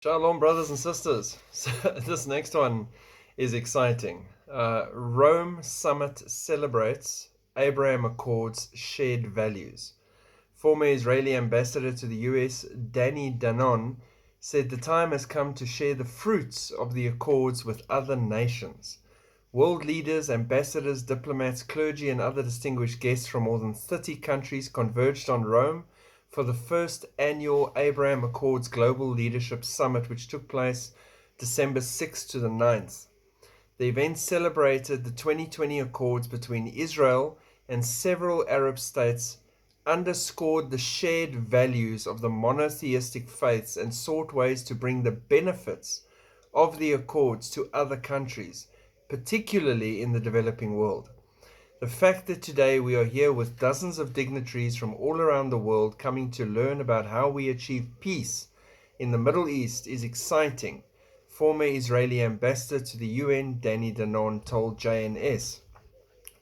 Shalom, brothers and sisters. So this next one is exciting. Rome Summit celebrates Abraham Accords shared values. Former Israeli ambassador to the US, Danny Danon, said the time has come to share the fruits of the accords with other nations. World leaders, ambassadors, diplomats, clergy, and other distinguished guests from more than 30 countries converged on Rome for the first annual Abraham Accords Global Leadership Summit, which took place December 6th to the 9th. The event celebrated the 2020 accords between Israel and several Arab states, underscored the shared values of the monotheistic faiths, and sought ways to bring the benefits of the accords to other countries, particularly in the developing world. The fact that today we are here with dozens of dignitaries from all around the world coming to learn about how we achieve peace in the Middle East is exciting, former Israeli ambassador to the UN, Danny Danon, told JNS.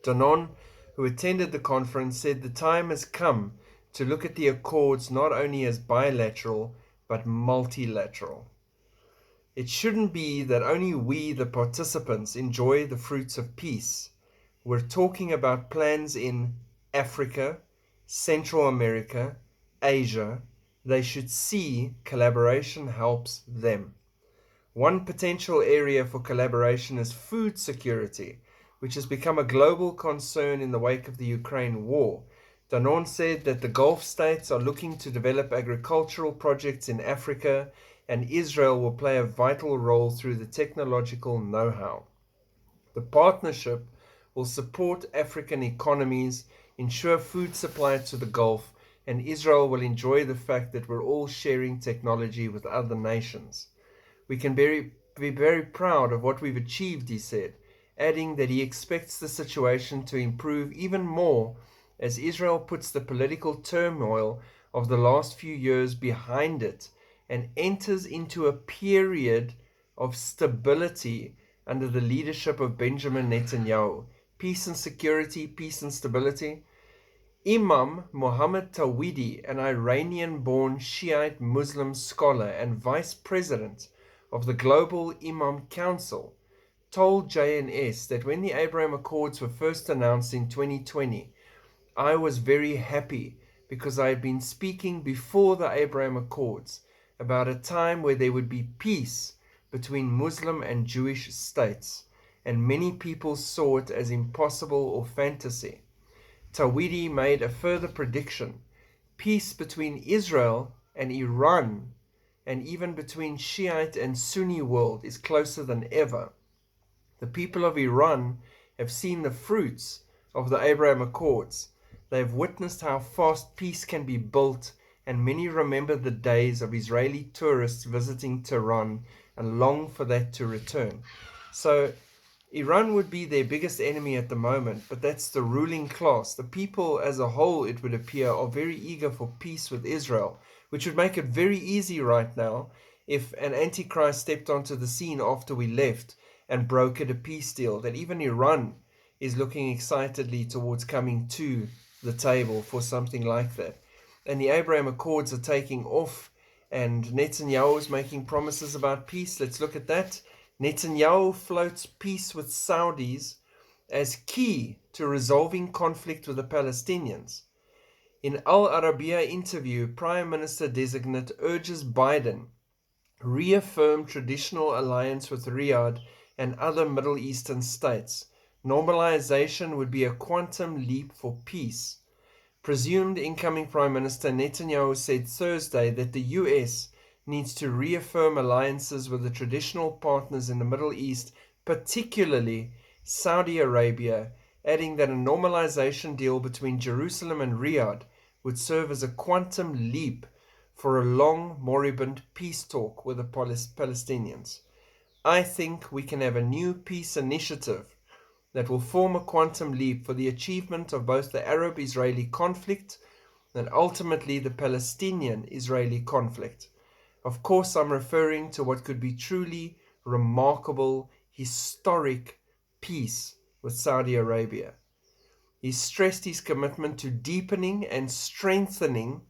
Danon, who attended the conference, said the time has come to look at the accords not only as bilateral, but multilateral. It shouldn't be that only we, the participants, enjoy the fruits of peace. We're talking about plans in Africa, Central America, Asia. They should see collaboration helps them. One potential area for collaboration is food security, which has become a global concern in the wake of the Ukraine war. Danon said that the Gulf states are looking to develop agricultural projects in Africa, and Israel will play a vital role through the technological know-how. The partnership will support African economies, ensure food supply to the Gulf, and Israel will enjoy the fact that we're all sharing technology with other nations. We can be very proud of what we've achieved, he said, adding that he expects the situation to improve even more as Israel puts the political turmoil of the last few years behind it and enters into a period of stability under the leadership of Benjamin Netanyahu. Peace and security, peace and stability. Imam Mohammed Tawhidi, an Iranian-born Shiite Muslim scholar and vice president of the Global Imam Council, told JNS that when the Abraham Accords were first announced in 2020, I was very happy because I had been speaking before the Abraham Accords about a time where there would be peace between Muslim and Jewish states, and many people saw it as impossible or fantasy. Tawhidi made a further prediction: peace between Israel and Iran, and even between Shiite and Sunni world, is closer than ever. The people of Iran have seen the fruits of the Abraham Accords. They have witnessed how fast peace can be built, and many remember the days of Israeli tourists visiting Tehran and long for that to return. So Iran would be their biggest enemy at the moment, but that's the ruling class. The people as a whole, it would appear, are very eager for peace with Israel, which would make it very easy right now if an antichrist stepped onto the scene after we left and brokered a peace deal, that even Iran is looking excitedly towards coming to the table for something like that. And the Abraham Accords are taking off, and Netanyahu is making promises about peace. Let's look at that. Netanyahu floats peace with Saudis as key to resolving conflict with the Palestinians. In Al Arabiya interview, Prime Minister-designate urges Biden reaffirm traditional alliance with Riyadh and other Middle Eastern states. Normalization would be a quantum leap for peace. Presumed incoming Prime Minister Netanyahu said Thursday that the US needs to reaffirm alliances with the traditional partners in the Middle East, particularly Saudi Arabia, adding that a normalization deal between Jerusalem and Riyadh would serve as a quantum leap for a long, moribund peace talk with the Palestinians. I think we can have a new peace initiative that will form a quantum leap for the achievement of both the Arab-Israeli conflict and ultimately the Palestinian-Israeli conflict. Of course, I'm referring to what could be truly remarkable, historic peace with Saudi Arabia. He stressed his commitment to deepening and strengthening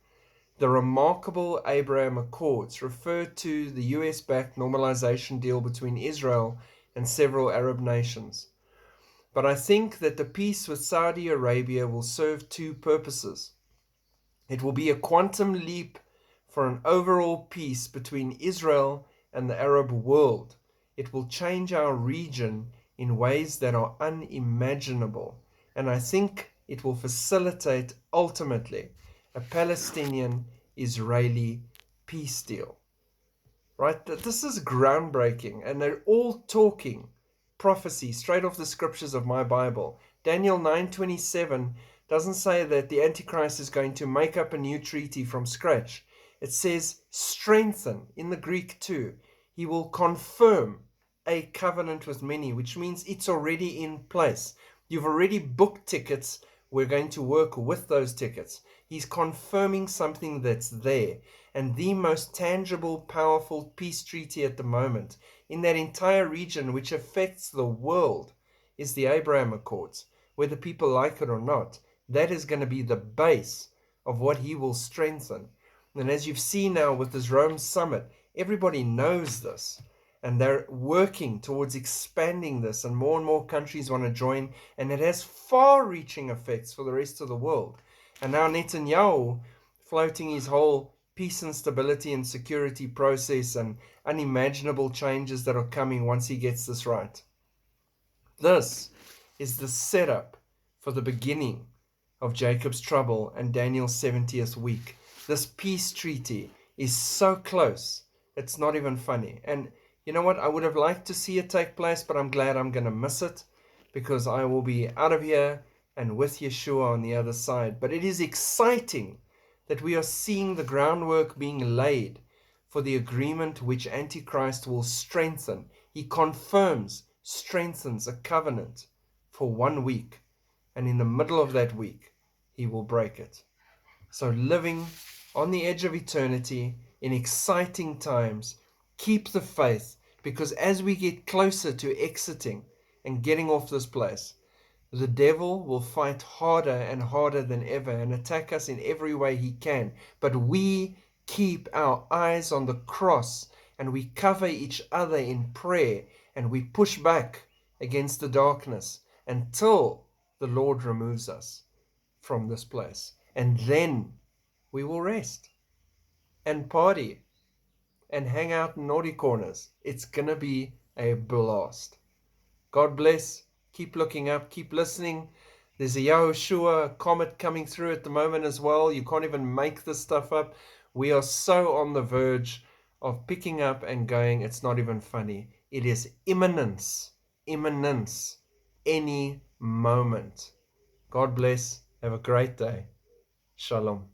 The remarkable Abraham Accords refer to the US-backed normalization deal between Israel and several Arab nations. But I think that the peace with Saudi Arabia will serve two purposes. It will be a quantum leap for an overall peace between Israel and the Arab world. It will change our region in ways that are unimaginable. And I think it will facilitate, ultimately, a Palestinian-Israeli peace deal. Right? This is groundbreaking, and they're all talking prophecy straight off the scriptures of my Bible. Daniel 9:27 doesn't say that the Antichrist is going to make up a new treaty from scratch. It says strengthen in the Greek too. He will confirm a covenant with many, which means it's already in place. You've already booked tickets. We're going to work with those tickets. He's confirming something that's there. And the most tangible, powerful peace treaty at the moment in that entire region, which affects the world, is the Abraham Accords. Whether people like it or not, that is going to be the base of what he will strengthen. And as you've seen now with this Rome summit, everybody knows this. And they're working towards expanding this, and more countries want to join, and it has far-reaching effects for the rest of the world. And now Netanyahu floating his whole peace and stability and security process and unimaginable changes that are coming once he gets this right. This is the setup for the beginning of Jacob's trouble and Daniel's 70th week. This peace treaty is so close, it's not even funny. And you know what? I would have liked to see it take place, but I'm glad I'm going to miss it, because I will be out of here and with Yeshua on the other side. But it is exciting that we are seeing the groundwork being laid for the agreement which Antichrist will strengthen. He confirms, strengthens a covenant for 1 week, and in the middle of that week, he will break it. So living on the edge of eternity in exciting times, keep the faith, because as we get closer to exiting and getting off this place, the devil will fight harder and harder than ever and attack us in every way he can. But we keep our eyes on the cross, and we cover each other in prayer, and we push back against the darkness until the Lord removes us from this place. And then we will rest and party and hang out in naughty corners. It's going to be a blast. God bless. Keep looking up. Keep listening. There's a Yahushua comet coming through at the moment as well. You can't even make this stuff up. We are so on the verge of picking up and going. It's not even funny. It is imminence. Imminence. Any moment. God bless. Have a great day. Shalom.